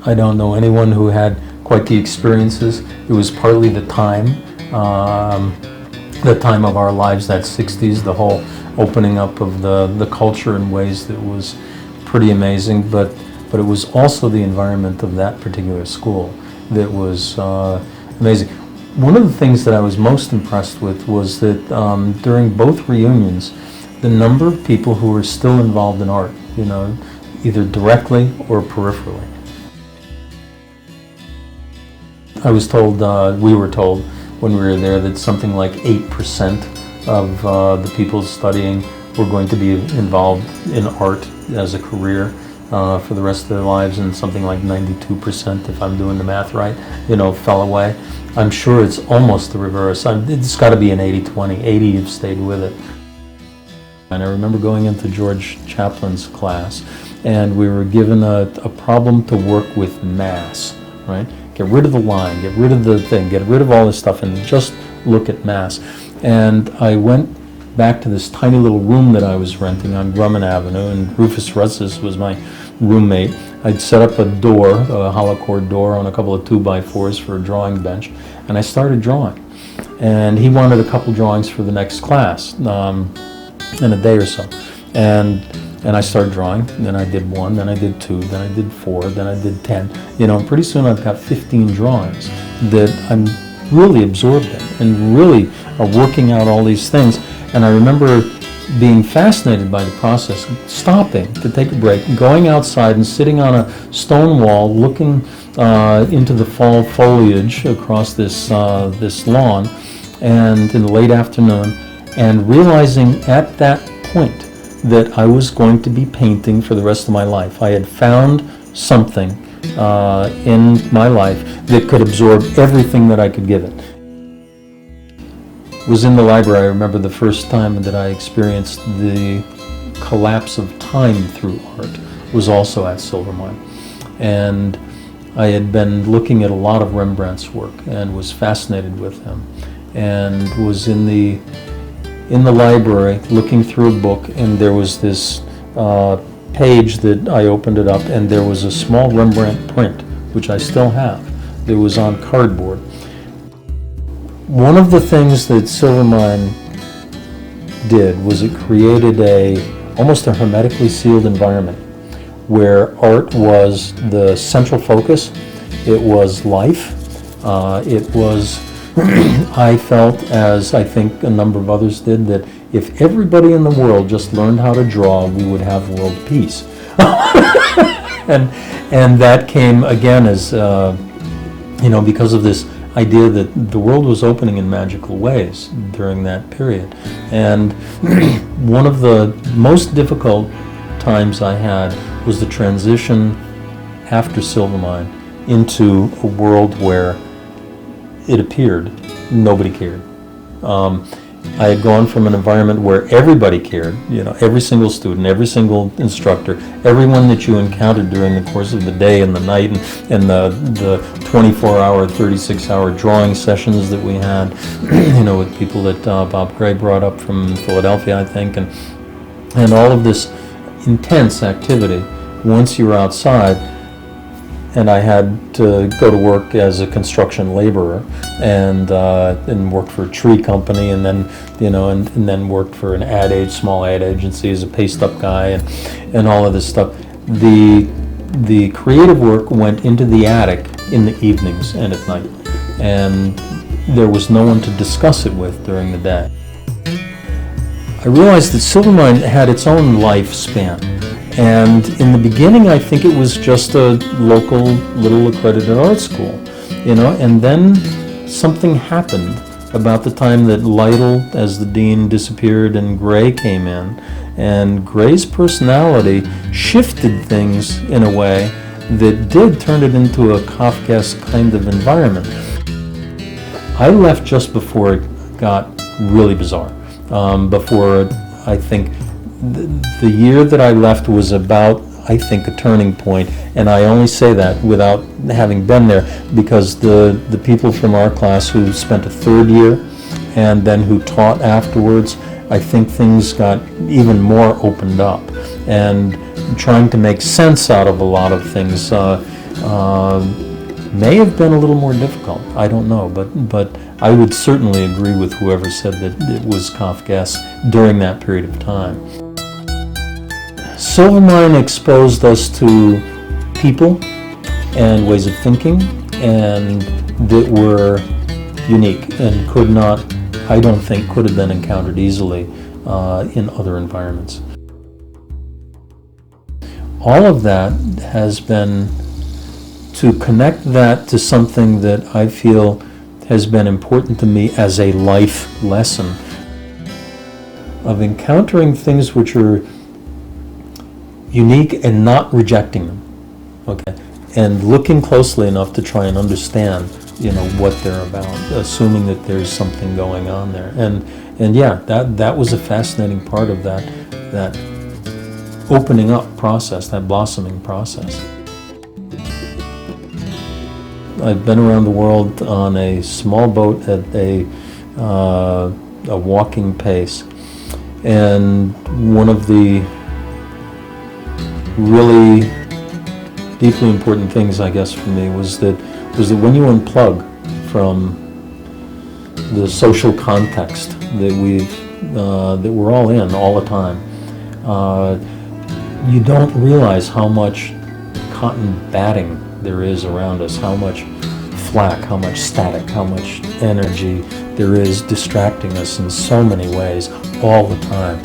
I don't know anyone who had quite the experiences. It was partly the time of our lives, that 60s, the whole opening up of the culture in ways that was pretty amazing, but it was also the environment of that particular school that was amazing. One of the things that I was most impressed with was that during both reunions, the number of people who were still involved in art, you know, either directly or peripherally. I was told, we were told when we were there, that something like 8% of the people studying were going to be involved in art as a career for the rest of their lives, and something like 92%, if I'm doing the math right, you know, fell away. I'm sure it's almost the reverse. It's got to be an 80-20. 80 have stayed with it. And I remember going into George Chaplin's class, and we were given a problem to work with mass, right? Get rid of the line, get rid of the thing, get rid of all this stuff, and just look at mass. And I went back to this tiny little room that I was renting on Grumman Avenue, and Rufus Russis was my roommate. I'd set up a door, a hollow core door, on a couple of 2x4s for a drawing bench, and I started drawing. And he wanted a couple drawings for the next class in a day or so. And I started drawing, then I did 1, then I did 2, then I did 4, then I did 10. You know, pretty soon I've got 15 drawings that I'm really absorbed in and really are working out all these things. And I remember being fascinated by the process, stopping to take a break, going outside and sitting on a stone wall looking into the fall foliage across this lawn, and in the late afternoon, and realizing at that point that I was going to be painting for the rest of my life. I had found something in my life that could absorb everything that I could give it. It was in the library. I remember the first time that I experienced the collapse of time through art was also at Silvermine. And I had been looking at a lot of Rembrandt's work and was fascinated with him, and was in the library looking through a book, and there was this page that I opened it up, and there was a small Rembrandt print, which I still have, that was on cardboard. One of the things that Silvermine did was it created almost a hermetically sealed environment where art was the central focus. It was life. It was I felt, as I think a number of others did, that if everybody in the world just learned how to draw, we would have world peace. and that came again as you know, because of this idea that the world was opening in magical ways during that period. And one of the most difficult times I had was the transition after Silvermine into a world where it appeared nobody cared. I had gone from an environment where everybody cared, you know, every single student, every single instructor, everyone that you encountered during the course of the day and the night, and the 24-hour, 36-hour drawing sessions that we had, you know, with people that Bob Gray brought up from Philadelphia, I think, and all of this intense activity. Once you were outside, and I had to go to work as a construction laborer, and worked for a tree company, and then, you know, and then worked for an small ad agency as a paste-up guy, and all of this stuff. The creative work went into the attic in the evenings and at night, and there was no one to discuss it with during the day. I realized that Silvermine had its own lifespan. And in the beginning, I think it was just a local little accredited art school, you know, and then something happened about the time that Lytle, as the dean, disappeared and Gray came in, and Gray's personality shifted things in a way that did turn it into a Kafkaesque kind of environment. I left just before it got really bizarre, before, I think, the year that I left was about, I think, a turning point, and I only say that without having been there, because the people from our class who spent a third year and then who taught afterwards, I think things got even more opened up, and trying to make sense out of a lot of things. may have been a little more difficult. I don't know, but I would certainly agree with whoever said that it was Kafkaesque during that period of time. Silvermine exposed us to people and ways of thinking, and that were unique and could not, I don't think, could have been encountered easily in other environments. All of that has been to connect that to something that I feel has been important to me as a life lesson of encountering things which are unique and not rejecting them, okay, and looking closely enough to try and understand, what they're about, assuming that there's something going on there, and yeah, that was a fascinating part of that opening up process, that blossoming process. I've been around the world on a small boat at a walking pace, and one of the really deeply important things, I guess, for me was that when you unplug from the social context that we're all in all the time, you don't realize how much cotton batting there is around us, how much flack, how much static, how much energy there is distracting us in so many ways all the time.